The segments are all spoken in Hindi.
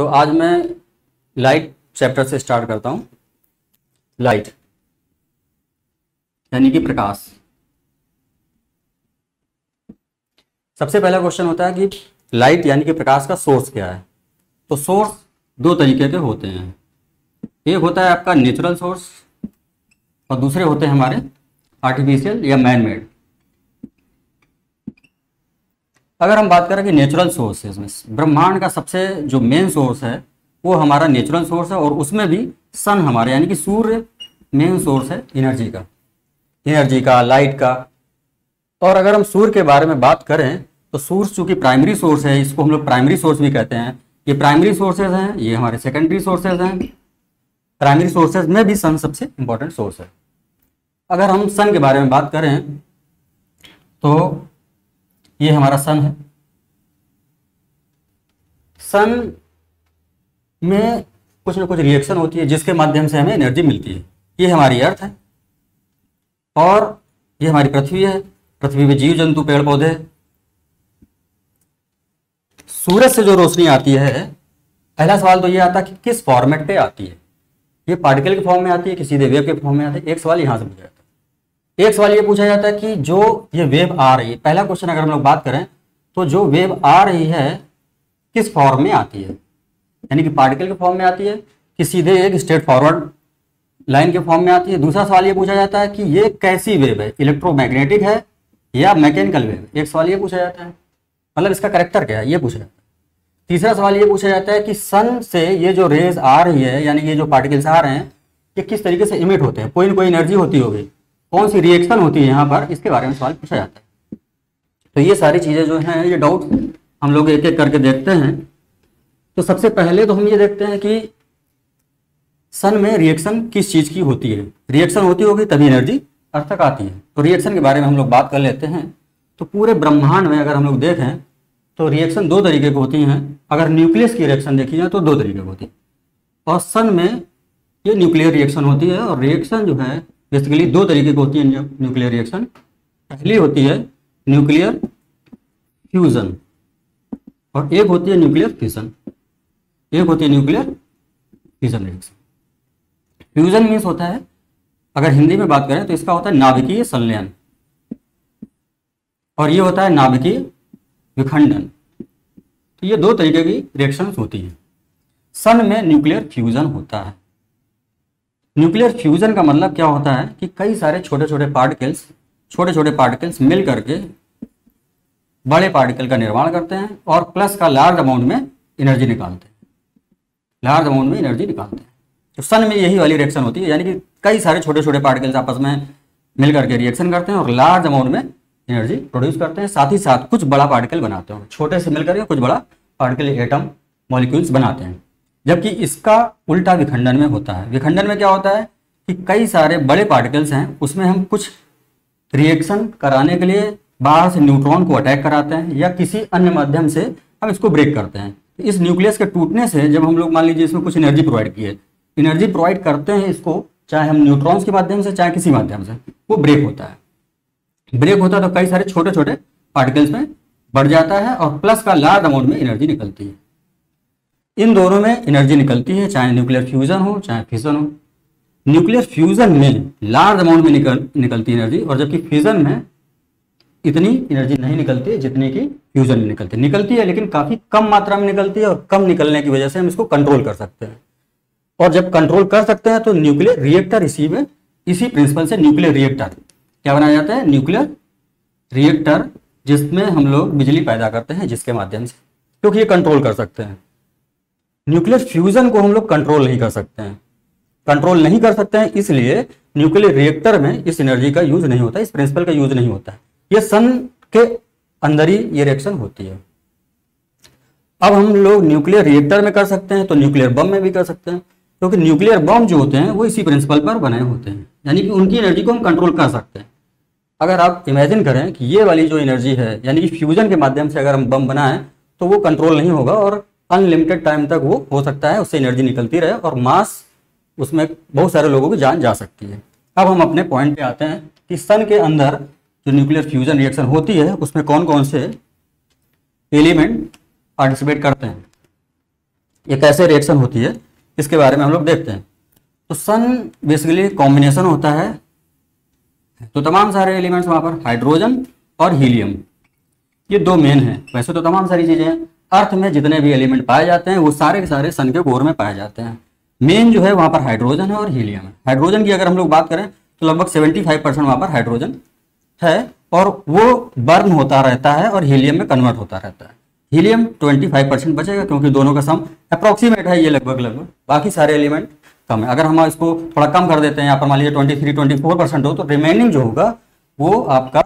तो आज मैं लाइट चैप्टर से स्टार्ट करता हूं। लाइट यानी कि प्रकाश। सबसे पहला क्वेश्चन होता है कि लाइट यानी कि प्रकाश का सोर्स क्या है। तो सोर्स दो तरीके के होते हैं, एक होता है आपका नेचुरल सोर्स और दूसरे होते हैं हमारे आर्टिफिशियल या मैन मेड। अगर हम बात करें कि नेचुरल सोर्स है, इसमें ब्रह्मांड का सबसे जो मेन सोर्स है वो हमारा नेचुरल सोर्स है और उसमें भी सन हमारे यानी कि सूर्य मेन सोर्स है एनर्जी का, लाइट का। और अगर हम सूर्य के बारे में बात करें तो सूर्य चूंकि प्राइमरी सोर्स है, इसको हम लोग प्राइमरी सोर्स भी कहते हैं। ये प्राइमरी सोर्सेज हैं, ये हमारे सेकेंडरी सोर्सेज हैं। प्राइमरी सोर्सेज में भी सन सबसे इंपॉर्टेंट सोर्स है। अगर हम सन के बारे में बात करें तो ये हमारा सन है। सन में कुछ ना कुछ रिएक्शन होती है जिसके माध्यम से हमें एनर्जी मिलती है। ये हमारी अर्थ है और ये हमारी पृथ्वी है। पृथ्वी में जीव जंतु पेड़ पौधे। सूरज से जो रोशनी आती है, पहला सवाल तो ये आता है कि किस फॉर्मेट पे आती है। ये पार्टिकल के फॉर्म में आती है कि सीधे वेव के फॉर्म में आती है। एक सवाल यहां से पूछा जाता है। एक सवाल ये पूछा जाता है कि जो ये वेव आ रही है, पहला क्वेश्चन अगर हम लोग बात करें तो जो वेव आ रही है किस फॉर्म में आती है, यानी कि पार्टिकल के फॉर्म में आती है कि सीधे एक स्ट्रेट फॉरवर्ड लाइन के फॉर्म में आती है। दूसरा सवाल ये पूछा जाता है कि ये कैसी वेव है, इलेक्ट्रोमैग्नेटिक है या मैकेनिकल वेव। एक सवाल ये पूछा जाता है, मतलब इसका कैरेक्टर क्या है, ये पूछा जाता है। तीसरा सवाल ये पूछा जाता है कि सन से ये जो रेज आ रही है, यानी ये जो पार्टिकल्स आ रहे हैं, ये किस तरीके से इमिट होते हैं, कोई ना कोई एनर्जी होती होगी, कौन सी रिएक्शन होती है यहाँ पर, इसके बारे में सवाल पूछा जाता है। तो ये सारी चीजें जो हैं, ये डाउट हम लोग एक एक करके देखते हैं। तो सबसे पहले तो हम ये देखते हैं कि सन में रिएक्शन किस चीज की होती है। रिएक्शन होती होगी तभी एनर्जी अर्थ तक आती है। तो रिएक्शन के बारे में हम लोग बात कर लेते हैं। तो पूरे ब्रह्मांड में अगर हम लोग देखें तो रिएक्शन दो तरीके की होती हैं। अगर न्यूक्लियस की रिएक्शन देखी जाए तो दो तरीके की होती है और सन में ये न्यूक्लियर रिएक्शन होती है। और रिएक्शन जो है बेसिकली दो तरीके की होती है न्यूक्लियर रिएक्शन। पहली होती है न्यूक्लियर फ्यूजन और एक होती है न्यूक्लियर फिशन। एक होती है nuclear fission reaction. Fusion means होता है, अगर हिंदी में बात करें तो इसका होता है नाभिकीय संलयन और ये होता है नाभिकीय विखंडन। तो ये दो तरीके की रिएक्शंस होती हैं। सन में न्यूक्लियर फ्यूजन होता है। न्यूक्लियर फ्यूजन का मतलब क्या होता है कि कई सारे छोटे छोटे पार्टिकल्स मिल करके बड़े पार्टिकल का निर्माण करते हैं और प्लस का लार्ज अमाउंट में एनर्जी निकालते हैं। तो सन में यही वाली रिएक्शन होती है, यानी कि कई सारे छोटे छोटे पार्टिकल्स आपस में मिल करके रिएक्शन करते हैं और लार्ज अमाउंट में एनर्जी प्रोड्यूस करते हैं। साथ ही साथ कुछ बड़ा पार्टिकल बनाते हैं, छोटे से मिलकर के कुछ बड़ा पार्टिकल एटम मॉलिक्यूल्स बनाते हैं। जबकि इसका उल्टा विखंडन में होता है। विखंडन में क्या होता है कि कई सारे बड़े पार्टिकल्स हैं, उसमें हम कुछ रिएक्शन कराने के लिए बाहर से न्यूट्रॉन को अटैक कराते हैं या किसी अन्य माध्यम से हम इसको ब्रेक करते हैं। तो इस न्यूक्लियस के टूटने से जब हम लोग मान लीजिए इसमें कुछ एनर्जी प्रोवाइड करते हैं, इसको चाहे हम न्यूट्रॉन्स के माध्यम से चाहे किसी माध्यम से, वो ब्रेक होता है तो कई सारे छोटे छोटे पार्टिकल्स में बढ़ जाता है और प्लस का लार्ज अमाउंट में एनर्जी निकलती है। इन दोनों में एनर्जी निकलती है, चाहे न्यूक्लियर फ्यूजन हो चाहे फिशन हो। न्यूक्लियर फ्यूजन में लार्ज अमाउंट में निकलती एनर्जी और जबकि फिशन में इतनी एनर्जी नहीं निकलती जितनी की फ्यूजन में निकलती है, लेकिन काफी कम मात्रा में निकलती है और कम निकलने की वजह से हम इसको कंट्रोल कर सकते हैं। और जब कंट्रोल कर सकते हैं तो न्यूक्लियर रिएक्टर इसी प्रिंसिपल से न्यूक्लियर रिएक्टर क्या बनाया जाता है, न्यूक्लियर रिएक्टर, जिसमें हम लोग बिजली पैदा करते हैं जिसके माध्यम से, क्योंकि ये कंट्रोल कर सकते हैं। न्यूक्लियर फ्यूजन को हम लोग कंट्रोल नहीं कर सकते हैं, इसलिए न्यूक्लियर रिएक्टर में इस एनर्जी का यूज नहीं होता, इस प्रिंसिपल का यूज नहीं होता है। ये सन के अंदर ही ये रिएक्शन होती है। अब हम लोग न्यूक्लियर रिएक्टर में कर सकते हैं तो न्यूक्लियर बम में भी कर सकते हैं, क्योंकि न्यूक्लियर बम जो होते हैं वो इसी प्रिंसिपल पर बने होते हैं, यानी कि उनकी एनर्जी को हम कंट्रोल कर सकते हैं। अगर आप इमेजिन करें कि ये वाली जो एनर्जी है, यानी कि फ्यूजन के माध्यम से अगर हम बम बनाएं तो वो कंट्रोल नहीं होगा और अनलिमिटेड टाइम तक वो हो सकता है, उससे एनर्जी निकलती रहे और मास उसमें बहुत सारे लोगों की जान जा सकती है। अब हम अपने पॉइंट पे आते हैं कि सन के अंदर जो न्यूक्लियर फ्यूजन रिएक्शन होती है उसमें कौन कौन से एलिमेंट पार्टिसिपेट करते हैं। ये कैसे रिएक्शन होती है इसके बारे में हम लोग देखते हैं। तो सन बेसिकली कॉम्बिनेशन होता है, तो तमाम सारे एलिमेंट्स वहाँ पर हाइड्रोजन और हीलियम, ये दो मेन हैं। वैसे तो तमाम सारी चीज़ें हैं, अर्थ में जितने भी एलिमेंट पाए जाते हैं वो सारे के सारे सन के कोर में पाए जाते हैं। मेन जो है वहाँ पर हाइड्रोजन है और हीलियम है। हाइड्रोजन की अगर हम लोग बात करें तो लगभग 75% वहाँ पर हाइड्रोजन है और वो बर्न होता रहता है और हीलियम में कन्वर्ट होता रहता है। हीलियम 25% बचेगा क्योंकि दोनों का सम अप्रॉक्सीमेट है, ये लगभग बाकी सारे एलिमेंट कम है। अगर हम इसको थोड़ा कम कर देते हैं, यहाँ पर मान लीजिए 23-24% हो, तो रिमेनिंग जो होगा वो आपका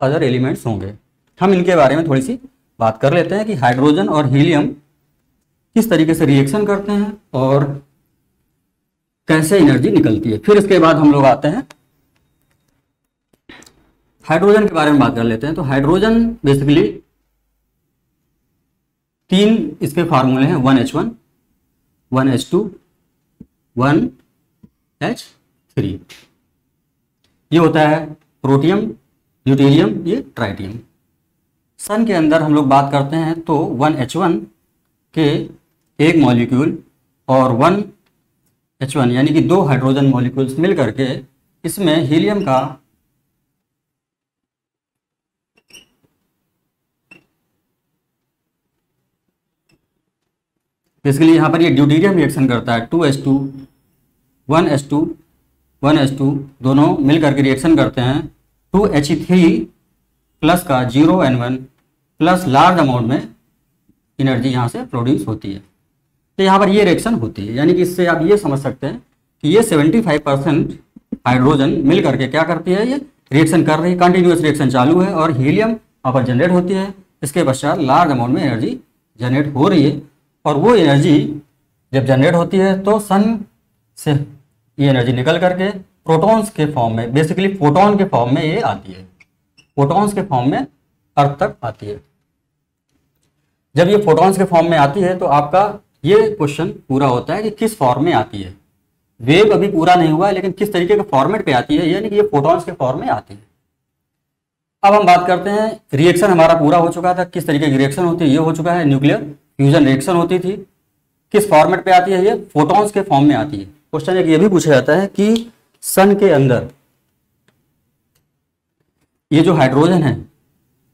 अदर एलिमेंट्स होंगे। हम इनके बारे में थोड़ी सी बात कर लेते हैं कि हाइड्रोजन और हीलियम किस तरीके से रिएक्शन करते हैं और कैसे एनर्जी निकलती है। फिर इसके बाद हम लोग आते हैं हाइड्रोजन के बारे में बात कर लेते हैं। तो हाइड्रोजन बेसिकली 3 इसके फार्मूले हैं, 1H1, 1H2, 1H3। ये होता है प्रोटियम, ड्यूटेरियम, ये ट्राइटियम। सन के अंदर हम लोग बात करते हैं तो 1H1 के एक मॉलिक्यूल और 1H1 यानी कि 2 हाइड्रोजन मॉलिक्यूल्स मिल करके इसमें हीलियम का बेसिकली यहाँ पर ये ड्यूटेरियम रिएक्शन करता है। 2H2, 1H2, 1H2 दोनों मिल करके रिएक्शन करते हैं 2He3 प्लस का 0N1 प्लस लार्ज अमाउंट में एनर्जी यहाँ से प्रोड्यूस होती है। तो यहाँ पर ये रिएक्शन होती है, यानी कि इससे आप ये समझ सकते हैं कि ये 75% हाइड्रोजन मिल करके क्या करती है, ये रिएक्शन कर रही है, कंटिन्यूस रिएक्शन चालू है और हीलियम वहाँ पर जनरेट होती है। इसके पश्चात लार्ज अमाउंट में एनर्जी जनरेट हो रही है और वो एनर्जी जब जनरेट होती है तो सन से ये एनर्जी निकल करके प्रोटॉन्स के फॉर्म में, बेसिकली फोटोन के फॉर्म में ये आती है, फोटॉन्स के फॉर्म में अर्थ तक आती है। जब ये फोटॉन्स के फॉर्म में आती है तो आपका ये क्वेश्चन पूरा होता है कि किस फॉर्म में आती है। वेव अभी पूरा नहीं हुआ है लेकिन किस तरीके के फॉर्मेट पे आती है, यानी कि ये फोटॉन्स के फॉर्म में आती है। अब हम बात करते हैं, रिएक्शन हमारा पूरा हो चुका था, किस तरीके की रिएक्शन होती है ये हो चुका है। न्यूक्लियर फ्यूजन रिएक्शन होती थी, किस फॉर्मेट पे आती है, ये फोटॉन्स के फॉर्म में आती है। क्वेश्चन एक ये भी पूछा जाता है कि सन के अंदर ये जो हाइड्रोजन है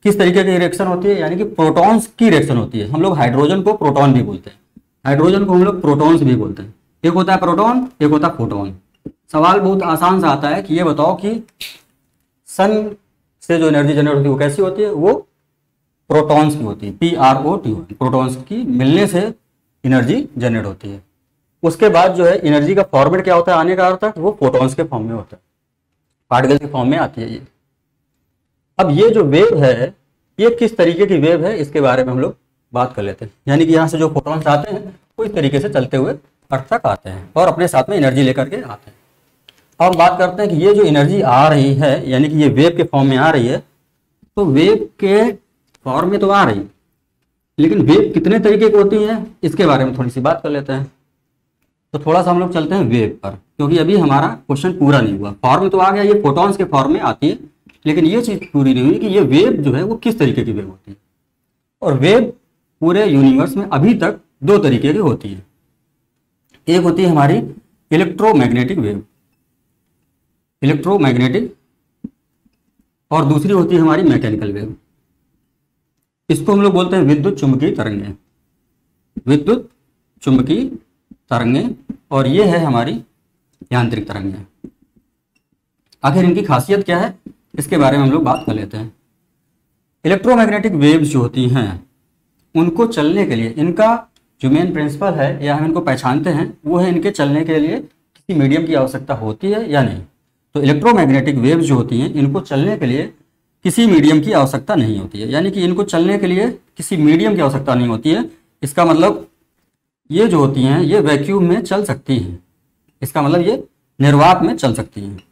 किस तरीके की रिएक्शन होती है, यानी कि प्रोटॉन्स की रिएक्शन होती है। हम लोग हाइड्रोजन को प्रोटॉन भी बोलते हैं, हाइड्रोजन को हम लोग प्रोटॉन्स भी बोलते हैं। एक होता है प्रोटॉन, एक होता है फोटोन। सवाल बहुत आसान सा आता है कि ये बताओ कि सन से जो एनर्जी जनरेट होती है वो कैसी होती है, वो प्रोटॉन्स की होती है, PROTON, प्रोटॉन्स की मिलने से एनर्जी जनरेट होती है। उसके बाद जो है एनर्जी का फॉर्मेट क्या होता है आने का अर्थ तक, वो फोटॉन्स के फॉर्म में होता है, पार्टिकल के फॉर्म में आती है ये। अब ये जो वेव है ये किस तरीके की वेव है इसके बारे में हम लोग बात कर लेते हैं। यानी कि यहाँ से जो फोटॉन्स आते हैं वो इस तरीके से चलते हुए अर्थ तक आते हैं और अपने साथ में एनर्जी लेकर के आते हैं। अब हम बात करते हैं कि ये जो एनर्जी आ रही है, यानी कि ये वेव के फॉर्म में आ रही है, तो वेव के फॉर्म में तो आ रही, लेकिन वेव कितने तरीके की होती है इसके बारे में थोड़ी सी बात कर लेते हैं। तो थोड़ा सा हम लोग चलते हैं वेव पर, क्योंकि अभी हमारा क्वेश्चन पूरा नहीं हुआ। फॉर्म में तो आ गया, ये फोटॉन्स के फॉर्म में आती है, लेकिन ये चीज पूरी नहीं हुई कि ये वेव जो है वो किस तरीके की वेव होती है। और वेव पूरे यूनिवर्स में अभी तक 2 तरीके की होती है। एक होती है हमारी इलेक्ट्रोमैग्नेटिक वेव, इलेक्ट्रोमैग्नेटिक, और दूसरी होती है हमारी मैकेनिकल वेव। इसको हम लोग बोलते हैं विद्युत चुंबकीय तरंगें, विद्युत चुंबकीय तरंगें, और ये है हमारी यांत्रिक तरंगें। आखिर इनकी खासियत क्या है इसके बारे में हम लोग बात कर लेते हैं। इलेक्ट्रोमैग्नेटिक वेव्स जो होती हैं उनको चलने के लिए, इनका जो मेन प्रिंसिपल है या हम इनको पहचानते हैं वो है, इनके चलने के लिए किसी मीडियम की आवश्यकता होती है या नहीं। तो इलेक्ट्रोमैग्नेटिक वेव्स जो होती हैं इनको चलने के लिए किसी मीडियम की आवश्यकता नहीं होती है, यानी कि इनको चलने के लिए किसी मीडियम की आवश्यकता नहीं होती है। इसका मतलब ये जो होती हैं ये वैक्यूम में चल सकती हैं, इसका मतलब ये निर्वात में चल सकती हैं।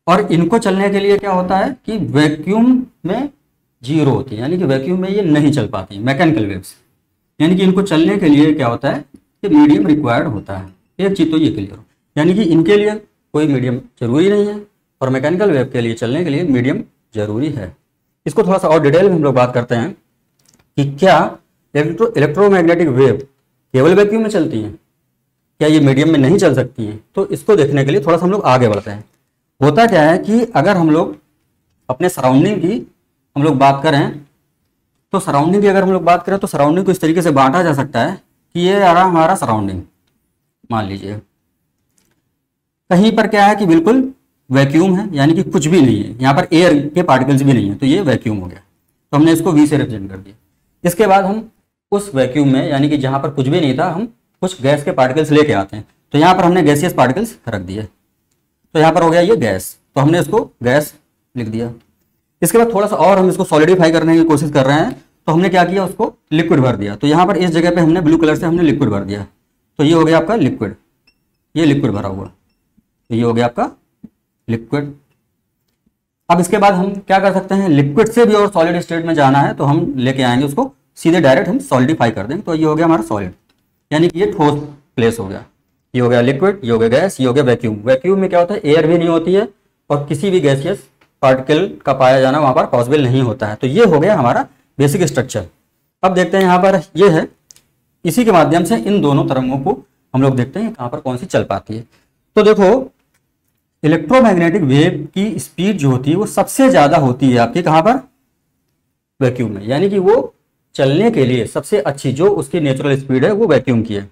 और इनको चलने के लिए क्या होता है कि वैक्यूम में 0 होती है, यानी कि वैक्यूम में ये नहीं चल पाती मैकेनिकल वेव्स। यानी कि इनको चलने के लिए क्या होता है कि मीडियम रिक्वायर्ड होता है। एक चीज तो ये क्लियर हो, यानी कि इनके लिए कोई मीडियम जरूरी नहीं है और मैकेनिकल वेव के लिए चलने के लिए मीडियम जरूरी है। इसको थोड़ा सा और डिटेल में हम लोग बात करते हैं कि क्या इलेक्ट्रोमैग्नेटिक वेव केवल वैक्यूम में चलती है, क्या ये मीडियम में नहीं चल सकती है? तो इसको देखने के लिए थोड़ा सा हम लोग आगे बढ़ते हैं। होता क्या है कि अगर हम लोग अपने सराउंडिंग की हम लोग बात करें, तो सराउंडिंग की अगर हम लोग बात करें तो सराउंडिंग को इस तरीके से बांटा जा सकता है कि ये आ रहा हमारा सराउंडिंग, मान लीजिए कहीं पर क्या है कि बिल्कुल वैक्यूम है, यानी कि कुछ भी नहीं है, यहाँ पर एयर के पार्टिकल्स भी नहीं है, तो ये वैक्यूम हो गया। तो हमने इसको वी से रिप्रेजेंट कर दिया। इसके बाद हम उस वैक्यूम में, यानी कि जहाँ पर कुछ भी नहीं था, हम कुछ गैस के पार्टिकल्स लेके आते हैं। तो यहाँ पर हमने गैसियस पार्टिकल्स रख दिए, तो यहाँ पर हो गया ये गैस, तो हमने इसको गैस लिख दिया। इसके बाद थोड़ा सा और हम इसको सॉलिडिफाई करने की कोशिश कर रहे हैं, तो हमने क्या किया, उसको लिक्विड भर दिया। तो यहाँ पर इस जगह पे हमने ब्लू कलर से हमने लिक्विड भर दिया, तो ये हो गया आपका लिक्विड, ये लिक्विड भरा हुआ, तो ये हो गया आपका लिक्विड। अब इसके बाद हम क्या कर सकते हैं, लिक्विड से भी और सॉलिड स्टेट में जाना है तो हम लेके आएंगे उसको सीधे डायरेक्ट हम सॉलिडिफाई कर देंगे। तो ये हो गया हमारा सॉलिड, यानी कि ये ठोस प्लेस हो गया। ये हो गया लिक्विड, ये हो गया गैस, ये हो गया वैक्यूम। वैक्यूम में क्या होता है, एयर भी नहीं होती है और किसी भी गैसियस पार्टिकल का पाया जाना वहां पर पॉसिबल नहीं होता है। तो ये हो गया हमारा बेसिक स्ट्रक्चर। अब देखते हैं यहाँ पर ये है, इसी के माध्यम से इन दोनों तरंगों को हम लोग देखते हैं कहाँ पर कौन सी चल पाती है। तो देखो इलेक्ट्रोमैग्नेटिक वेव की स्पीड जो होती है वो सबसे ज्यादा होती है आपके कहाँ पर, वैक्यूम में, यानी कि वो चलने के लिए सबसे अच्छी जो उसकी नेचुरल स्पीड है वो वैक्यूम की है।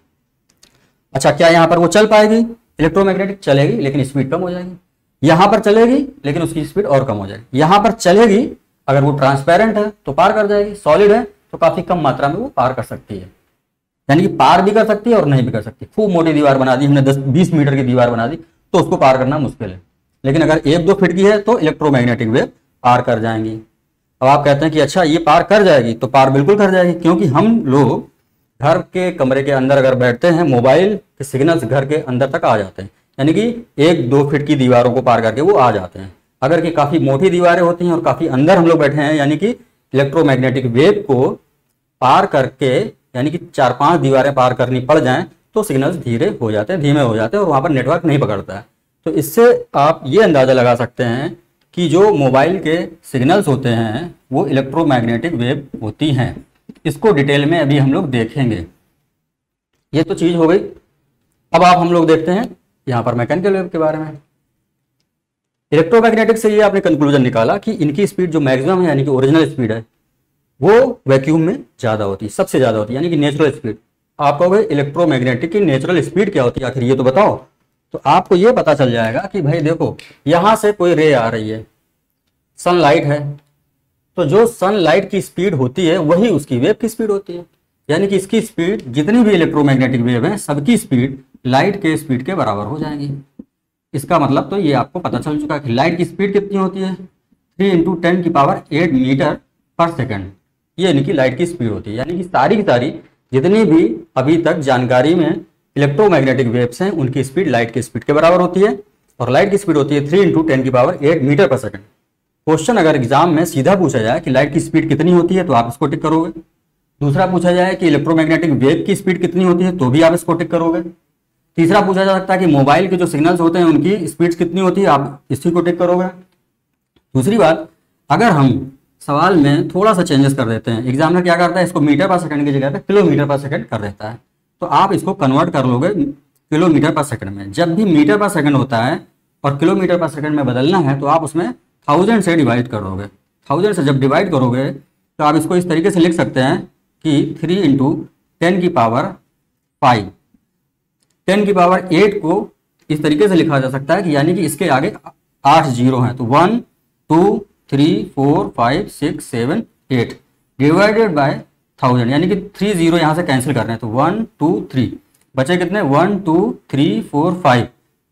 अच्छा, क्या यहाँ पर वो चल पाएगी? इलेक्ट्रोमैग्नेटिक चलेगी लेकिन स्पीड कम हो जाएगी। यहाँ पर चलेगी लेकिन उसकी स्पीड और कम हो जाएगी। यहाँ पर चलेगी, अगर वो ट्रांसपेरेंट है तो पार कर जाएगी, सॉलिड है तो काफी कम मात्रा में वो पार कर सकती है, यानी कि पार भी कर सकती है और नहीं भी कर सकती। खूब मोटी दीवार बना दी हमने, 10-20 मीटर की दीवार बना दी, तो उसको पार करना मुश्किल है। लेकिन अगर 1-2 फीट की है तो इलेक्ट्रोमैग्नेटिक वेव पार कर जाएंगी। अब आप कहते हैं कि अच्छा ये पार कर जाएगी, तो पार बिल्कुल कर जाएगी, क्योंकि हम लोग घर के कमरे के अंदर अगर बैठते हैं, मोबाइल के सिग्नल्स घर के अंदर तक आ जाते हैं, यानी कि 1-2 फीट की दीवारों को पार करके वो आ जाते हैं। अगर कि काफी मोटी दीवारें होती हैं और काफी अंदर हम लोग बैठे हैं, यानी कि इलेक्ट्रोमैग्नेटिक वेव को पार करके, यानी कि 4-5 दीवारें पार करनी पड़ जाएं, तो सिग्नल्स धीरे हो जाते हैं, धीमे हो जाते हैं और वहां पर नेटवर्क नहीं पकड़ता है। तो इससे आप ये अंदाजा लगा सकते हैं कि जो मोबाइल के सिग्नल्स होते हैं वो इलेक्ट्रोमैग्नेटिक वेव होती हैं। इसको डिटेल में अभी हम लोग देखेंगे। ये तो चीज हो गई। अब आप हम लोग देखते हैं यहाँ पर मैकेनिकल वेव के बारे में। इलेक्ट्रोमैग्नेटिक से ये आपने कंक्लूजन निकाला कि इनकी स्पीड जो मैक्सिमम है, यानी कि ओरिजिनल स्पीड है, वो वैक्यूम में ज्यादा होती है, सबसे ज्यादा होती है, यानी कि नेचुरल स्पीड। आप कहोगे इलेक्ट्रोमैग्नेटिक की नेचुरल स्पीड क्या होती है, आखिर ये तो बताओ। तो आपको ये पता चल जाएगा कि भाई देखो, यहां से कोई रे आ रही है, सनलाइट है, तो जो सनलाइट की स्पीड होती है वही उसकी वेव की स्पीड होती है, यानी कि इसकी स्पीड, जितनी भी इलेक्ट्रोमैग्नेटिक वेव है सबकी स्पीड लाइट के स्पीड के बराबर हो जाएगी। इसका मतलब तो ये आपको पता चल चुका है कि लाइट की स्पीड कितनी होती है, 3 × 10⁸ मीटर पर सेकंड, ये इनकी लाइट की स्पीड होती है। यानी कि सारी की सारी जितनी भी अभी तक जानकारी में इलेक्ट्रोमैग्नेटिक वेव्स हैं उनकी स्पीड लाइट की स्पीड के बराबर होती है, और लाइट की स्पीड होती है 3 × 10⁸ मीटर पर सेकंड। क्वेश्चन अगर एग्जाम में सीधा पूछा जाए कि लाइट की स्पीड कितनी होती है तो आप इसको टिक करोगे। दूसरा पूछा जाए कि इलेक्ट्रोमैग्नेटिक वेव की स्पीड कितनी होती है तो भी आप इसको टिक करोगे। तीसरा पूछा जा सकता है कि मोबाइल के जो सिग्नल्स होते हैं उनकी स्पीड कितनी होती है, आप इसी को टिक करोगे। दूसरी बात, अगर हम सवाल में थोड़ा सा चेंजेस कर देते हैं, एग्जामिनर क्या करता है, इसको मीटर पर सेकंड की जगह पे किलोमीटर पर सेकंड कर देता है, तो आप इसको कन्वर्ट कर लोगे किलोमीटर पर सेकंड में। जब भी मीटर पर सेकंड होता है और किलोमीटर पर सेकंड में बदलना है तो आप उसमें 1000 से डिवाइड कर दोगे। 1000 से जब डिवाइड करोगे तो आप इसको इस तरीके से लिख सकते हैं कि 3 × 10⁵ 10⁸ को इस तरीके से लिखा जा सकता है कि यानी कि इसके आगे 8 जीरो हैं, तो 1 2 3 4 5 6 7 8 डिवाइडेड बाय 1000, यानी कि 3 जीरो यहाँ से कैंसिल कर रहे हैं, तो 1 2 3 बचे कितने, 1 2 3 4 5।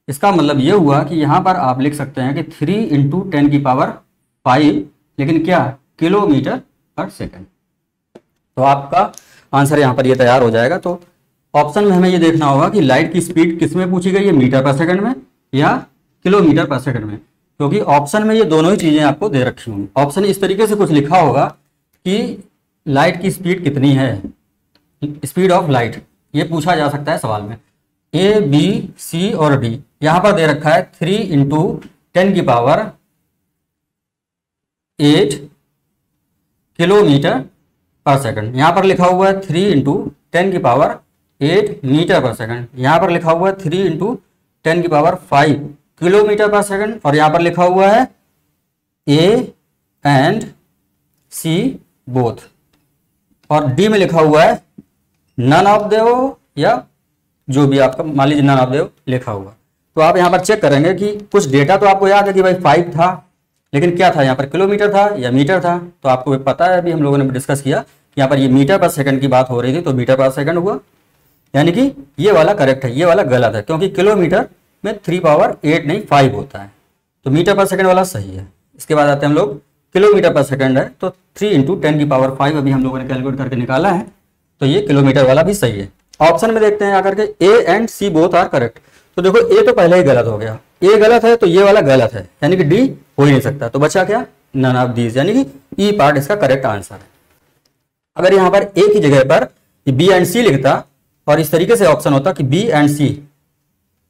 इसका मतलब ये हुआ कि यहाँ पर आप लिख सकते हैं कि 3 × 10⁵, लेकिन क्या, किलोमीटर पर सेकंड। तो आपका आंसर यहाँ पर ये तैयार हो जाएगा। तो ऑप्शन में हमें ये देखना होगा कि लाइट की स्पीड किस में पूछी गई है, मीटर पर सेकंड में या किलोमीटर पर सेकंड में, क्योंकि ऑप्शन में ये दोनों ही चीजें आपको दे रखी होंगी। ऑप्शन इस तरीके से कुछ लिखा होगा कि लाइट की स्पीड कितनी है, स्पीड ऑफ लाइट, ये पूछा जा सकता है सवाल में। ए बी सी और डी यहां पर दे रखा है 3 × 10⁸ किलोमीटर पर सेकंड। यहाँ पर लिखा हुआ है 3 इंटू 10⁸ मीटर पर सेकंड। यहाँ पर लिखा हुआ है 3 इंटू 10⁵ किलोमीटर पर सेकंड। और यहाँ पर लिखा हुआ है ए एंड सी बोथ। और डी में लिखा हुआ है नन ऑफ देव, या जो भी आपका मान लीजिए नन ऑफ देव लिखा हुआ। तो आप यहाँ पर चेक करेंगे कि कुछ डेटा तो आपको याद है कि भाई 5 था, लेकिन क्या था यहाँ पर, किलोमीटर था या मीटर था। तो आपको पता है, अभी हम लोगों ने डिस्कस किया, यहाँ पर ये मीटर पर सेकंड की बात हो रही थी, तो मीटर पर सेकंड हुआ, यानी कि ये वाला करेक्ट है, ये वाला गलत है, क्योंकि किलोमीटर में 3⁸ नहीं 5 होता है। तो मीटर पर सेकंड वाला सही है। इसके बाद आते हैं हम लोग, किलोमीटर पर सेकंड है, तो 3 इंटू 10⁵ अभी हम लोगों ने कैलकुलेट करके निकाला है, तो ये किलोमीटर वाला भी सही है। ऑप्शन में देखते हैं आकर के, A and C both are correct. तो देखो ए तो पहले ही गलत हो गया, ए गलत है तो ये वाला गलत है, यानी कि डी हो ही नहीं सकता। तो बचा क्या, नन ऑफ दीज, यानी कि ई पार्ट इसका करेक्ट आंसर है। अगर यहाँ पर ए की जगह पर बी एंड सी लिखता और इस तरीके से ऑप्शन होता कि B and C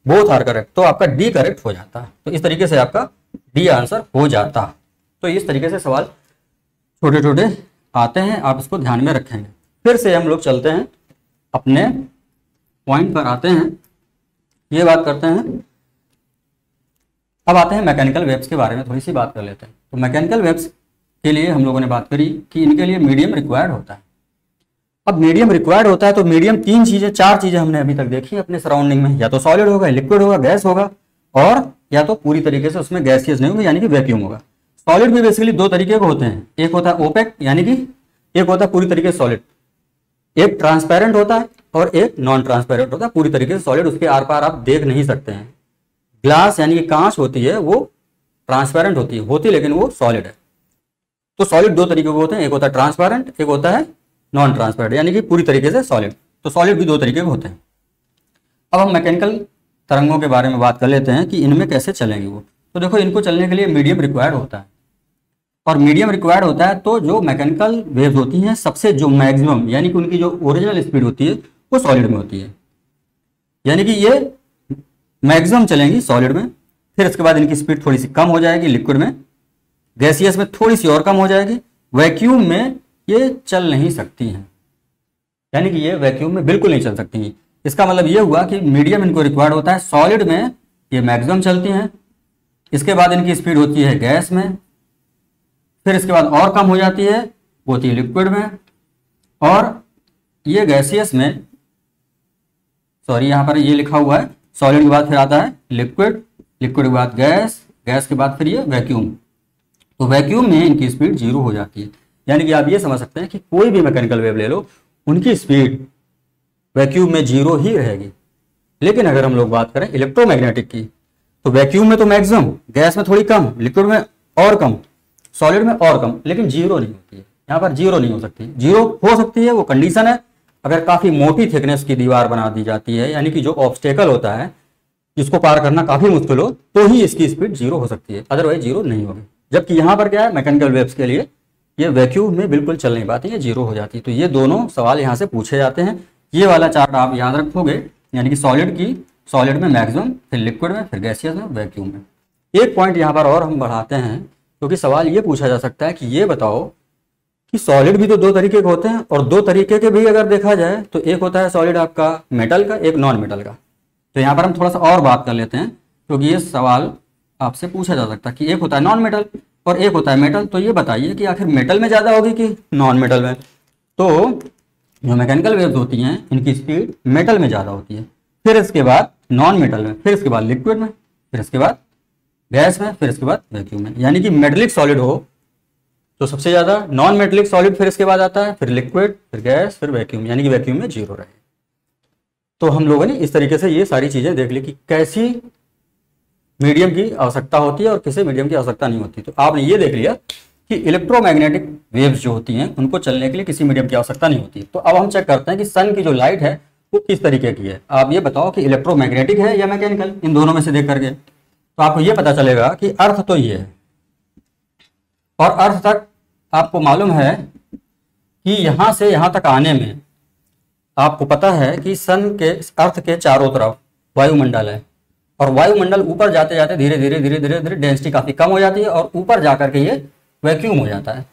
both are correct, तो आपका डी करेक्ट हो जाता। तो इस तरीके से आपका डी आंसर हो जाता। तो इस तरीके से सवाल छोटे छोटे आते हैं, आप इसको ध्यान में रखेंगे। फिर से हम लोग चलते हैं अपने पॉइंट पर, आते हैं, ये बात करते हैं। अब आते हैं मैकेनिकल वेव्स के बारे में थोड़ी सी बात कर लेते हैं। तो मैकेनिकल वेव्स के लिए हम लोगों ने बात करी कि इनके लिए मीडियम रिक्वायर्ड होता है। अब मीडियम रिक्वायर्ड होता है तो मीडियम 4 चीजें हमने अभी तक देखी अपने सराउंडिंग में, या तो सॉलिड होगा, लिक्विड होगा, गैस होगा, और या तो पूरी तरीके से उसमें गैसियस नहीं होगा, यानी कि वैक्यूम होगा। सॉलिड भी बेसिकली 2 तरीके के होते हैं, एक होता है ओपेक, यानी कि एक होता है पूरी तरीके से सॉलिड, एक ट्रांसपेरेंट होता है और एक नॉन ट्रांसपेरेंट होता है, पूरी तरीके से सॉलिड, उसके आर पार आप देख नहीं सकते हैं। ग्लास यानी कि कांच होती है, वो ट्रांसपेरेंट होती है लेकिन वो सॉलिड है। तो सॉलिड 2 तरीके के होते हैं, एक होता है ट्रांसपेरेंट, एक होता है नॉन ट्रांसपेरेंट, यानी कि पूरी तरीके से सॉलिड। तो सॉलिड भी 2 तरीके के होते हैं। अब हम मैकेनिकल तरंगों के बारे में बात कर लेते हैं कि इनमें कैसे चलेंगे वो। तो देखो, इनको चलने के लिए मीडियम रिक्वायर्ड होता है, और मीडियम रिक्वायर्ड होता है तो जो मैकेनिकल वेव्स होती हैं सबसे जो मैक्सिमम, यानी कि उनकी जो ओरिजिनल स्पीड होती है वो सॉलिड में होती है, यानी कि ये मैक्सिमम चलेंगी सॉलिड में। फिर इसके बाद इनकी स्पीड थोड़ी सी कम हो जाएगी लिक्विड में, गैसियस में थोड़ी सी और कम हो जाएगी, वैक्यूम में ये चल नहीं सकती हैं, यानी कि ये वैक्यूम में बिल्कुल नहीं चल सकती हैं। इसका मतलब ये हुआ कि मीडियम इनको रिक्वायर्ड होता है, सॉलिड में ये मैक्सिमम चलती हैं, इसके बाद इनकी स्पीड होती है गैस में, फिर इसके बाद और कम हो जाती है, वो होती है लिक्विड में, और ये गैसियस में, सॉरी यहाँ पर ये लिखा हुआ है सॉलिड के बाद फिर आता है लिक्विड, लिक्विड के बाद गैस, गैस के बाद फिर ये वैक्यूम। तो वैक्यूम में इनकी स्पीड 0 हो जाती है, यानी कि आप ये समझ सकते हैं कि कोई भी मैकेनिकल वेव ले लो, उनकी स्पीड वैक्यूम में 0 ही रहेगी। लेकिन अगर हम लोग बात करें इलेक्ट्रोमैग्नेटिक की, तो वैक्यूम में तो मैक्सिमम, गैस में थोड़ी कम, लिक्विड में और कम, सॉलिड में और कम, लेकिन 0 नहीं होती है। यहाँ पर 0 नहीं हो सकती, 0 हो सकती है, वो कंडीशन है अगर काफी मोटी थिकनेस की दीवार बना दी जाती है, यानी कि जो ऑब्स्टेकल होता है जिसको पार करना काफी मुश्किल हो, तो ही इसकी स्पीड 0 हो सकती है, अदरवाइज 0 नहीं होगी। जबकि यहाँ पर क्या है, मैकेनिकल वेव्स के लिए ये वैक्यूम में बिल्कुल चल नहीं पाती है, 0 हो जाती है। तो ये दोनों सवाल यहाँ से पूछे जाते हैं। ये वाला चार्ट आप याद रखोगे, यानी कि सॉलिड में मैक्सिमम, फिर लिक्विड में, फिर गैसियस में, वैक्यूम में। एक पॉइंट यहाँ पर और हम बढ़ाते हैं, क्योंकि सवाल ये पूछा जा सकता है कि ये बताओ कि सॉलिड भी तो 2 तरीके के होते हैं, और 2 तरीके के भी अगर देखा जाए तो एक होता है सॉलिड आपका मेटल का, एक नॉन मेटल का। तो यहाँ पर हम थोड़ा सा और बात कर लेते हैं, क्योंकि ये सवाल आपसे पूछा जा सकता है कि एक होता है नॉन मेटल और एक होता है मेटल। तो ये बताइए कि आखिर मेटल में ज़्यादा होगी कि नॉन मेटल में। तो जो मैकेनिकल वेव्स होती हैं इनकी स्पीड मेटल में ज़्यादा होती है, फिर इसके बाद नॉन मेटल में, फिर इसके बाद लिक्विड में, फिर इसके बाद गैस में, फिर इसके बाद वैक्यूम में। यानी कि मेटलिक सॉलिड हो तो सबसे ज़्यादा, नॉन मेटलिक सॉलिड फिर इसके बाद आता है, फिर लिक्विड, फिर गैस, फिर वैक्यूम, यानी कि वैक्यूम में 0 रहे। तो हम लोगों ने इस तरीके से ये सारी चीज़ें देख ली कि कैसी मीडियम की आवश्यकता होती है और किसे मीडियम की आवश्यकता नहीं होती। तो आपने ये देख लिया कि इलेक्ट्रोमैग्नेटिक वेव्स जो होती हैं उनको चलने के लिए किसी मीडियम की आवश्यकता नहीं होती। तो अब हम चेक करते हैं कि सन की जो लाइट है वो किस तरीके की है। आप ये बताओ कि इलेक्ट्रोमैग्नेटिक है या मैकेनिकल, इन दोनों में से देख करके तो आपको ये पता चलेगा कि अर्थ तो ये है, और अर्थ तक आपको मालूम है कि यहां से यहां तक आने में आपको पता है कि सन के, अर्थ के चारों तरफ वायुमंडल है, और वायुमंडल ऊपर जाते जाते धीरे धीरे डेंसिटी काफी कम हो जाती है, और ऊपर जाकर के ये वैक्यूम हो जाता है।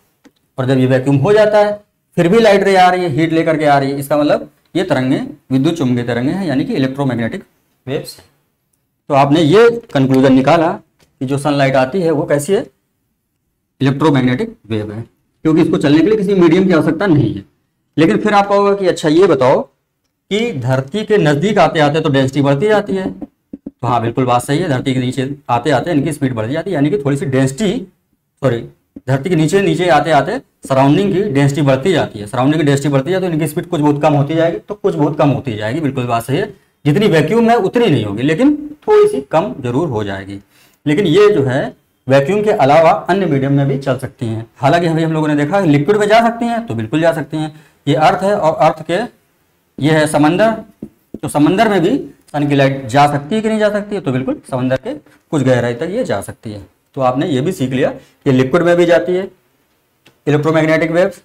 और जब ये वैक्यूम हो जाता है फिर भी लाइट रे आ रही है, हीट लेकर के आ रही है, इसका मतलब ये तरंगे विद्युत चुम्बकीय तरंगे हैं, यानी कि इलेक्ट्रोमैग्नेटिक वेव्स हैं। तो आपने ये कंक्लूजन निकाला कि जो सनलाइट आती है वो कैसी है, इलेक्ट्रोमैग्नेटिक वेव है, क्योंकि इसको चलने के लिए किसी मीडियम की आवश्यकता नहीं है। लेकिन फिर आप कहोगे कि अच्छा ये बताओ कि धरती के नजदीक आते आते तो डेंसिटी बढ़ती जाती है। तो हाँ, बिल्कुल बात सही है, धरती के नीचे आते आते इनकी स्पीड बढ़ जाती है, यानी कि थोड़ी सी डेंसिटी, सॉरी, धरती के नीचे नीचे आते आते सराउंडिंग की डेंसिटी बढ़ती जाती है, सराउंडिंग की डेंसिटी बढ़ती है तो इनकी स्पीड कुछ बहुत कम होती जाएगी, तो कुछ बहुत कम होती जाएगी, बिल्कुल बात सही है। जितनी वैक्यूम है उतनी नहीं होगी, लेकिन थोड़ी सी कम जरूर हो जाएगी। लेकिन ये जो है वैक्यूम के अलावा अन्य मीडियम में भी चल सकती हैं। हालांकि अभी हम लोगों ने देखा लिक्विड में जा सकती हैं, तो बिल्कुल जा सकती हैं। ये अर्थ है और अर्थ के ये है समंदर, तो समंदर में भी सन की लाइट जा सकती है कि नहीं जा सकती है, तो बिल्कुल समंदर के कुछ गहराई तक ये जा सकती है। तो आपने ये भी सीख लिया कि लिक्विड में भी जाती है इलेक्ट्रोमैग्नेटिक वेव्स,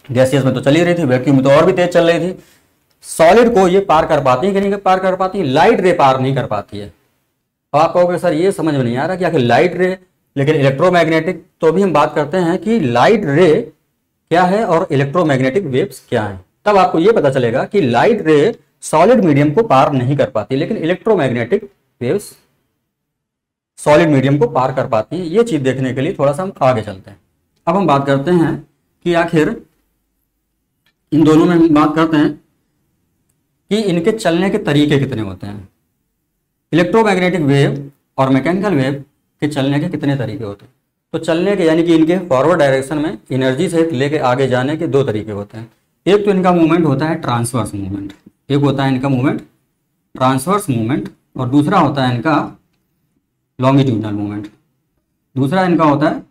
गैसियस में तो चली रही थी, वैक्यूम में तो और भी तेज चल रही थी। सॉलिड को ये पार कर पाती है कि नहीं पार कर पाती, लाइट रे पार नहीं कर पाती है। और आप कहोगे सर ये समझ में नहीं आ रहा कि आखिर लाइट रे लेकिन इलेक्ट्रोमैग्नेटिक, तो भी हम बात करते हैं कि लाइट रे क्या है और इलेक्ट्रोमैग्नेटिक वेव्स क्या है। तब आपको ये पता चलेगा कि लाइट रे सॉलिड मीडियम को पार नहीं कर पाती, लेकिन इलेक्ट्रोमैग्नेटिक वेव्स सॉलिड मीडियम को पार कर पाती है। ये चीज देखने के लिए थोड़ा सा हम आगे चलते हैं। अब हम बात करते हैं कि आखिर इन दोनों में हम बात करते हैं कि इनके चलने के तरीके कितने होते हैं। इलेक्ट्रोमैग्नेटिक वेव और मैकेनिकल वेव के चलने के कितने तरीके होते हैं। तो चलने के यानी कि इनके फॉरवर्ड डायरेक्शन में एनर्जी से लेके आगे जाने के दो तरीके होते हैं। एक तो इनका मूवमेंट होता है ट्रांसवर्स मूवमेंट, एक होता है इनका मूवमेंट ट्रांसवर्स मूवमेंट, और दूसरा होता है इनका लॉन्गिट्यूडिनल मूवमेंट। दूसरा इनका होता है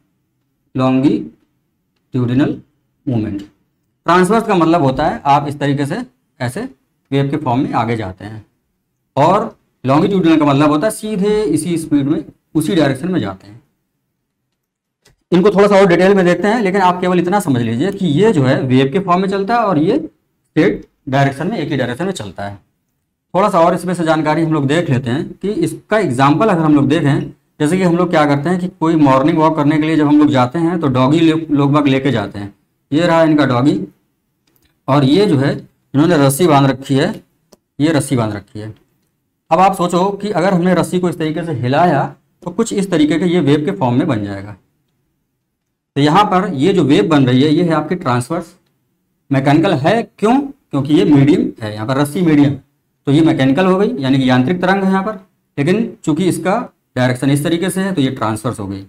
लॉन्गिट्यूडिनल मूवमेंट। ट्रांसवर्स का मतलब होता है आप इस तरीके से ऐसे वेव के फॉर्म में आगे जाते हैं, और लॉन्गिट्यूडिनल का मतलब होता है सीधे इसी स्पीड में उसी डायरेक्शन में जाते हैं। इनको थोड़ा सा और डिटेल में देखते हैं, लेकिन आप केवल इतना समझ लीजिए कि ये जो है वेव के फॉर्म में चलता है और ये स्ट्रेट डायरेक्शन में, एक ही डायरेक्शन में चलता है। थोड़ा सा और इसमें से जानकारी हम लोग देख लेते हैं कि इसका एग्जाम्पल अगर हम लोग देखें, जैसे कि हम लोग क्या करते हैं कि कोई मॉर्निंग वॉक करने के लिए जब हम लोग जाते हैं तो डॉगी लोग बाग लेके जाते हैं। ये रहा इनका डॉगी, और ये जो है इन्होंने रस्सी बांध रखी है, ये रस्सी बांध रखी है। अब आप सोचो कि अगर हमने रस्सी को इस तरीके से हिलाया तो कुछ इस तरीके के ये वेव के फॉर्म में बन जाएगा। तो यहाँ पर ये जो वेव बन रही है ये है आपकी ट्रांसवर्स। मैकेनिकल है क्यों? क्योंकि ये मीडियम है, यहाँ पर रस्सी मीडियम, तो ये मैकेनिकल हो गई, यानी कि यांत्रिक तरंग है यहाँ पर। लेकिन चूंकि इसका डायरेक्शन इस तरीके से है तो ये ट्रांसवर्स हो गई।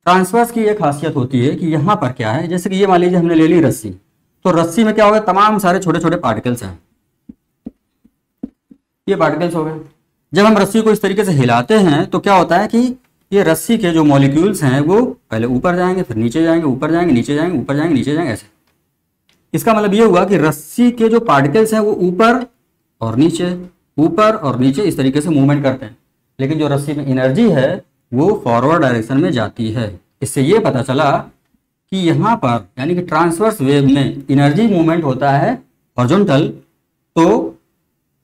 ट्रांसवर्स की एक खासियत होती है कि यहाँ पर क्या है, जैसे कि ये मान लीजिए हमने ले ली रस्सी, तो रस्सी में क्या होगा, तमाम सारे छोटे छोटे पार्टिकल्स हैं, ये पार्टिकल्स हो गए। जब हम रस्सी को इस तरीके से हिलाते हैं तो क्या होता है कि ये रस्सी के जो मॉलिक्यूल्स हैं वो पहले ऊपर जाएंगे, फिर नीचे जाएंगे, ऊपर जाएंगे, नीचे जाएंगे, ऊपर जाएंगे, नीचे जाएंगे, ऐसे। इसका मतलब ये हुआ कि रस्सी के जो पार्टिकल्स हैं वो ऊपर और नीचे, ऊपर और नीचे इस तरीके से मूवमेंट करते हैं। लेकिन जो रस्सी में एनर्जी है वो फॉरवर्ड डायरेक्शन में जाती है। इससे ये पता चला कि यहाँ पर यानी कि ट्रांसवर्स वेव में एनर्जी मूवमेंट होता है हॉरिजॉन्टल, तो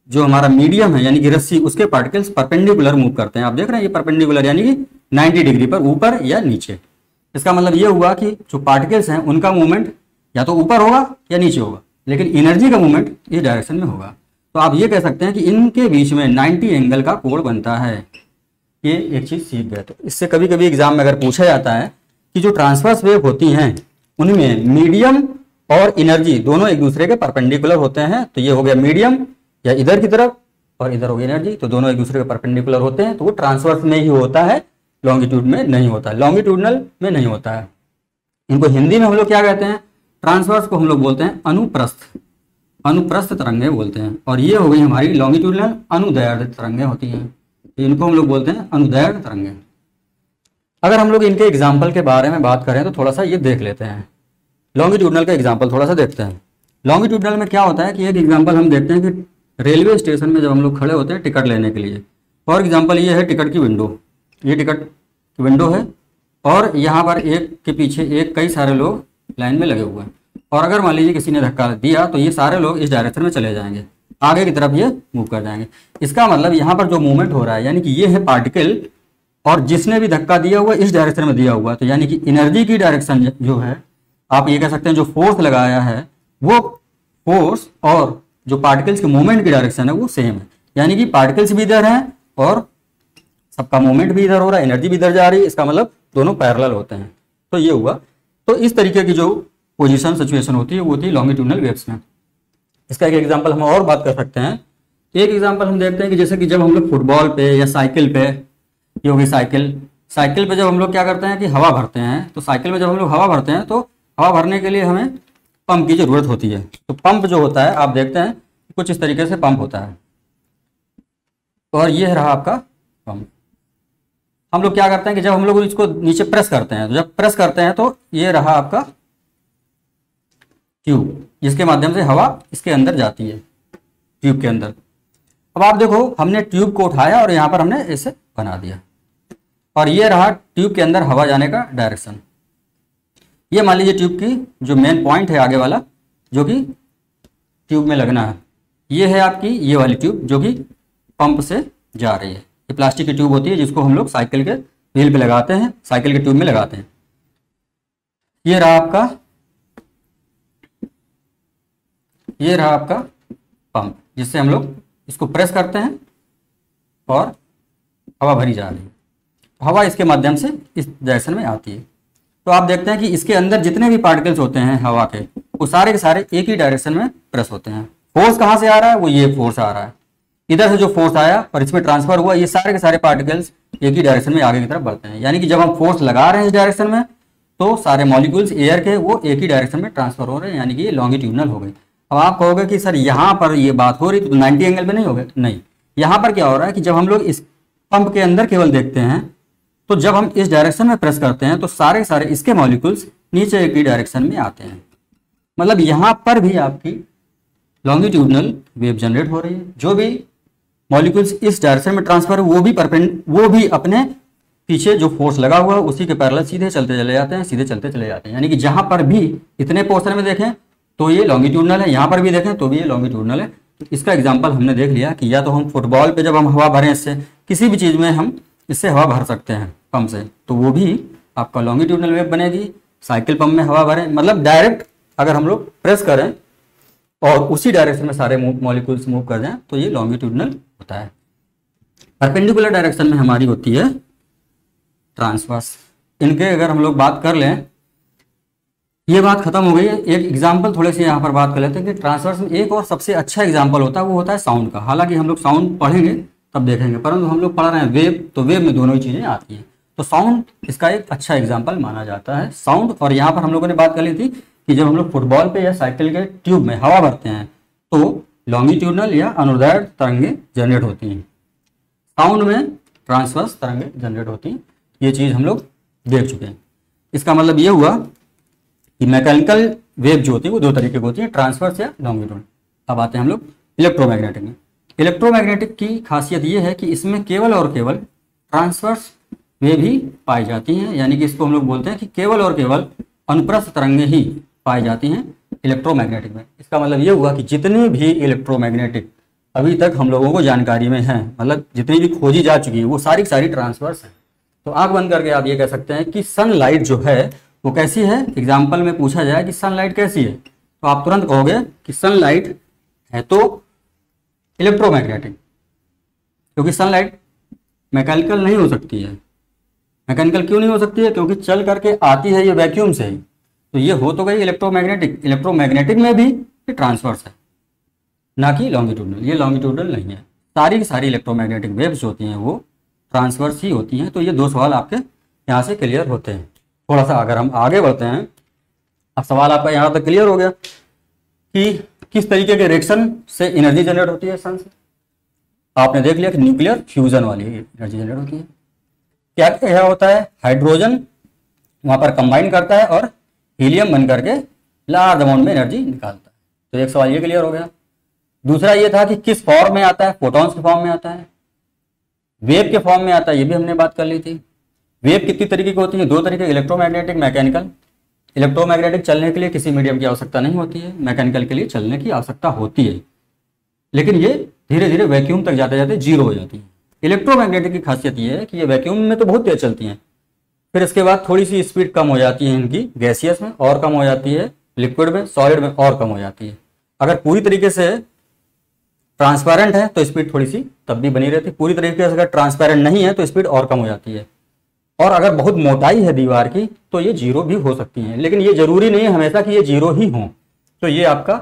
जो हमारा मीडियम है यानी कि रस्सी, उसके पार्टिकल्स परपेंडिकुलर मूव करते हैं। आप देख रहे हैं ये परपेंडिकुलर यानी कि 90 डिग्री पर ऊपर या नीचे। इसका मतलब ये हुआ कि जो पार्टिकल्स हैं उनका मूवमेंट या तो ऊपर होगा या नीचे होगा, लेकिन एनर्जी का मूवमेंट इस डायरेक्शन में होगा। तो आप ये कह सकते हैं कि इनके बीच में 90 एंगल का कोण बनता है। ये एक चीज सीख गए। तो इससे कभी कभी एग्जाम में अगर पूछा जाता है कि जो ट्रांसवर्स वेव होती हैं उनमें मीडियम और एनर्जी दोनों एक दूसरे के परपेंडिकुलर होते हैं, तो ये हो गया मीडियम या इधर की तरफ और इधर हो गई एनर्जी, तो दोनों एक दूसरे के परपेंडिकुलर होते हैं, तो वो ट्रांसवर्स में ही होता है, लॉन्गिट्यूड में नहीं होता है, लॉन्गिट्यूडनल में नहीं होता है। इनको हिंदी में हम लोग क्या कहते हैं, ट्रांसवर्स को हम लोग बोलते हैं अनुप्रस्थ, अनुप्रस्थ तरंगें बोलते हैं। और ये हो गई हमारी लॉन्गिट्यूडनल अनुदैर्ध्य तरंगें होती हैं, तो इनको हम लोग बोलते हैं अनुदैर्ध्य तरंगें। अगर हम लोग इनके एग्जाम्पल के बारे में बात करें तो थोड़ा सा ये देख लेते हैं। लॉन्गिट्यूडनल का एग्जाम्पल थोड़ा सा देखते हैं। लॉन्गिट्यूडनल में क्या होता है कि एक एग्जाम्पल हम देखते हैं कि रेलवे स्टेशन में जब हम लोग खड़े होते हैं टिकट लेने के लिए, फॉर एग्जाम्पल ये है टिकट की विंडो, ये टिकट की विंडो है और यहाँ पर एक के पीछे एक कई सारे लोग लाइन में लगे हुए हैं, और अगर मान लीजिए किसी ने धक्का दिया तो ये सारे लोग इस डायरेक्शन में चले जाएंगे, आगे की तरफ ये मूव कर जाएंगे। इसका मतलब यहाँ पर जो मूवमेंट हो रहा है यानी कि ये है पार्टिकल, और जिसने भी धक्का दिया हुआ इस डायरेक्शन में दिया हुआ, तो यानी कि एनर्जी की डायरेक्शन जो है आप ये कह सकते हैं जो फोर्स लगाया है वो फोर्स और जो पार्टिकल्स के मूवमेंट की डायरेक्शन है वो सेम है, यानी कि पार्टिकल्स भी इधर हैं और सबका मूवमेंट भी इधर हो रहा है, एनर्जी भी इधर जा रही है, इसका मतलब दोनों पैरेलल होते हैं। तो ये हुआ। तो इस तरीके की जो पोजीशन सिचुएशन होती है वो होती है लॉन्गिट्यूडनल वेव्स में। इसका एक एग्जांपल हम और बात कर सकते हैं। एक एग्जांपल हम देखते हैं कि जैसे कि जब हम लोग फुटबॉल पे या साइकिल पे, ये होगी साइकिल पे जब हम लोग क्या करते हैं कि हवा भरते हैं, तो साइकिल में जब हम लोग हवा भरते हैं तो हवा भरने के लिए हमें पंप की जरूरत होती है। तो पंप जो होता है आप देखते हैं कुछ इस तरीके से पंप होता है, और ये रहा आपका पंप। हम लोग क्या करते हैं कि जब हम लोग इसको नीचे प्रेस करते हैं, तो जब प्रेस करते हैं तो ये रहा आपका ट्यूब, जिसके माध्यम से हवा इसके अंदर जाती है, ट्यूब के अंदर। अब आप देखो हमने ट्यूब को उठाया और यहाँ पर हमने इसे बना दिया, और ये रहा ट्यूब के अंदर हवा जाने का डायरेक्शन। ये मान लीजिए ट्यूब की जो मेन पॉइंट है आगे वाला, जो कि ट्यूब में लगना है, ये है आपकी ये वाली ट्यूब जो कि पंप से जा रही है। ये प्लास्टिक की ट्यूब होती है जिसको हम लोग साइकिल के व्हील पे लगाते हैं, साइकिल के ट्यूब में लगाते हैं। ये रहा आपका पंप, जिससे हम लोग इसको प्रेस करते हैं और हवा भरी जा रही है। हवा इसके माध्यम से इस डायरेक्शन में आती है। तो आप देखते हैं कि इसके अंदर जितने भी पार्टिकल्स होते हैं हवा के, वो सारे के सारे एक ही डायरेक्शन में प्रेस होते हैं। फोर्स कहाँ से आ रहा है? वो ये फोर्स आ रहा है, इधर से जो फोर्स आया और इसमें ट्रांसफर हुआ, ये सारे के सारे पार्टिकल्स एक ही डायरेक्शन में आगे की तरफ बढ़ते हैं। यानी कि जब हम फोर्स लगा रहे हैं इस डायरेक्शन में, तो सारे मॉलिक्यूल्स एयर के वो एक ही डायरेक्शन में ट्रांसफर हो रहे हैं, यानी कि ये लॉन्गिट्यूडनल हो गई। अब आप कहोगे कि सर यहाँ पर ये बात हो रही तो 90 एंगल में नहीं हो गए? नहीं, यहाँ पर क्या हो रहा है कि जब हम लोग इस पंप के अंदर केवल देखते हैं, तो जब हम इस डायरेक्शन में प्रेस करते हैं तो सारे सारे इसके मॉलिक्यूल्स नीचे एक ही डायरेक्शन में आते हैं। मतलब यहाँ पर भी आपकी लॉन्गिट्यूडनल वेव जनरेट हो रही है। जो भी मॉलिक्यूल्स इस डायरेक्शन में ट्रांसफर वो भी अपने पीछे जो फोर्स लगा हुआ है उसी के पैरेलल सीधे चलते चले जाते हैं, सीधे चलते चले जाते हैं। यानी कि जहां पर भी इतने पोर्शन में देखें तो ये लॉन्गिट्यूडनल है, यहाँ पर भी देखें तो भी ये लॉन्गिट्यूडनल है। तो इसका एग्जाम्पल हमने देख लिया कि या तो हम फुटबॉल पे जब हम हवा भरें, इससे किसी भी चीज़ में हम इससे हवा भर सकते हैं पंप से, तो वो भी आपका लॉन्गिट्यूडनल वेव बनेगी। साइकिल पंप में हवा भरें, मतलब डायरेक्ट अगर हम लोग प्रेस करें और उसी डायरेक्शन में सारे मॉलिक्यूल्स मूव कर जाएं तो ये लॉन्गिट्यूडनल होता है। परपेंडिकुलर डायरेक्शन में हमारी होती है ट्रांसवर्स। इनके अगर हम लोग बात कर लें, ये बात खत्म हो गई है। एक एग्जांपल थोड़े से यहाँ पर बात कर लेते हैं कि ट्रांसवर्स में एक और सबसे अच्छा एग्जांपल होता है, वो होता है साउंड का। हालांकि हम लोग साउंड पढ़ेंगे तब देखेंगे, परंतु हम लोग पढ़ रहे हैं वेव, तो वेव में दोनों ही चीज़ें आती हैं। तो साउंड इसका एक अच्छा एग्जाम्पल माना जाता है, साउंड। और यहाँ पर हम लोगों ने बात कर ली थी कि जब हम लोग फुटबॉल पे या साइकिल के ट्यूब में हवा भरते हैं तो लॉन्गिट्यूडनल या अनुदैर्ध्य तरंगें जनरेट होती हैं। साउंड में ट्रांसवर्स तरंगें जनरेट होती हैं। ये चीज़ हम लोग देख चुके हैं। इसका मतलब ये हुआ कि मैकेनिकल वेव जो होती है वो दो तरीके की होती है, ट्रांसवर्स या लॉन्गिट्यूडनल। अब आते हैं हम लोग इलेक्ट्रोमैग्नेटिक में। इलेक्ट्रोमैग्नेटिक की खासियत ये है कि इसमें केवल और केवल ट्रांसवर्स वेव ही पाई जाती हैं, यानी कि इसको हम लोग बोलते हैं कि केवल और केवल अनुप्रस्थ तरंगें ही पाई जाती हैं इलेक्ट्रोमैग्नेटिक में। इसका मतलब ये हुआ कि जितनी भी इलेक्ट्रोमैग्नेटिक अभी तक हम लोगों को जानकारी में है, मतलब जितनी भी खोजी जा चुकी है, वो सारी सारी ट्रांसवर्स हैं। तो आंख बंद करके आप ये कह सकते हैं कि सनलाइट जो है वो कैसी है। एग्जाम्पल में पूछा जाए कि सनलाइट कैसी है, तो आप तुरंत कहोगे कि सनलाइट है तो इलेक्ट्रोमैग्नेटिक, क्योंकि सनलाइट मैकेनिकल नहीं हो सकती है। मैकेनिकल क्यों नहीं हो सकती है? क्योंकि चल करके आती है ये वैक्यूम से ही, तो ये हो तो गई इलेक्ट्रोमैग्नेटिक। इलेक्ट्रोमैग्नेटिक में भी ये ट्रांसवर्स है, ना कि लॉन्गिट्यूडनल। ये लॉन्गिट्यूडनल नहीं है। सारी की सारी इलेक्ट्रोमैग्नेटिक वेव्स होती हैं वो ट्रांसवर्स ही होती हैं। तो ये दो सवाल आपके यहाँ से क्लियर होते हैं। थोड़ा सा अगर हम आगे बढ़ते हैं, अब सवाल आपका यहाँ तक क्लियर हो गया कि किस तरीके के रिएक्शन से एनर्जी जनरेट होती है सन से। आपने देख लिया कि न्यूक्लियर फ्यूजन वाली एनर्जी जनरेट होती है। क्या क्या होता है? हाइड्रोजन वहां पर कंबाइन करता है और हीलियम बन करके लार्ज अमाउंट में एनर्जी निकालता है। तो एक सवाल ये क्लियर हो गया। दूसरा ये था कि किस फॉर्म में आता है? फोटॉन्स के फॉर्म में आता है, वेव के फॉर्म में आता है, ये भी हमने बात कर ली थी। वेव कितनी तरीके की होती है? दो तरीके, इलेक्ट्रोमैग्नेटिक, मैकेनिकल। इलेक्ट्रोमैग्नेटिक चलने के लिए किसी मीडियम की आवश्यकता नहीं होती है, मैकेनिकल के लिए चलने की आवश्यकता होती है, लेकिन ये धीरे धीरे वैक्यूम तक जाते जाते जीरो हो जाती है। इलेक्ट्रोमैग्नेटिक की खासियत ये है कि ये वैक्यूम में तो बहुत तेज चलती हैं, फिर इसके बाद थोड़ी सी स्पीड कम हो जाती है इनकी गैसियस में, और कम हो जाती है लिक्विड में, सॉलिड में और कम हो जाती है। अगर पूरी तरीके से ट्रांसपेरेंट है तो स्पीड थोड़ी सी तब भी बनी रहती है, पूरी तरीके से अगर ट्रांसपेरेंट नहीं है तो स्पीड और कम हो जाती है। और अगर बहुत मोटाई है दीवार की तो ये जीरो भी हो सकती है, लेकिन ये जरूरी नहीं है हमेशा कि ये जीरो ही हो। तो ये आपका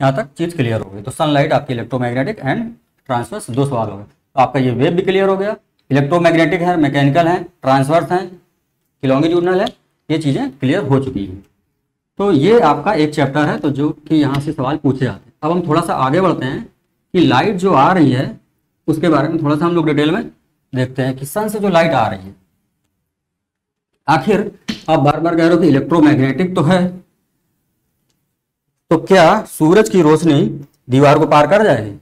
यहाँ तक चीज क्लियर हो गई। तो सनलाइट आपकी इलेक्ट्रोमैग्नेटिक एंड ट्रांसवर्स, दो सवाल हो गए। तो आपका ये वेव भी क्लियर हो गया, इलेक्ट्रोमैग्नेटिक है, मैकेनिकल है, ट्रांसवर्स है, लॉन्गिट्यूडनल है, ये चीजें क्लियर हो चुकी हैं। तो ये आपका एक चैप्टर है, तो जो कि यहाँ से सवाल पूछे जाते हैं। अब हम थोड़ा सा आगे बढ़ते हैं कि लाइट जो आ रही है उसके बारे में थोड़ा सा हम लोग डिटेल में देखते हैं कि सन से जो लाइट आ रही है, आखिर आप बार बार कह रहे हो कि इलेक्ट्रोमैग्नेटिक तो है, तो क्या सूरज की रोशनी दीवार को पार कर जाएगी?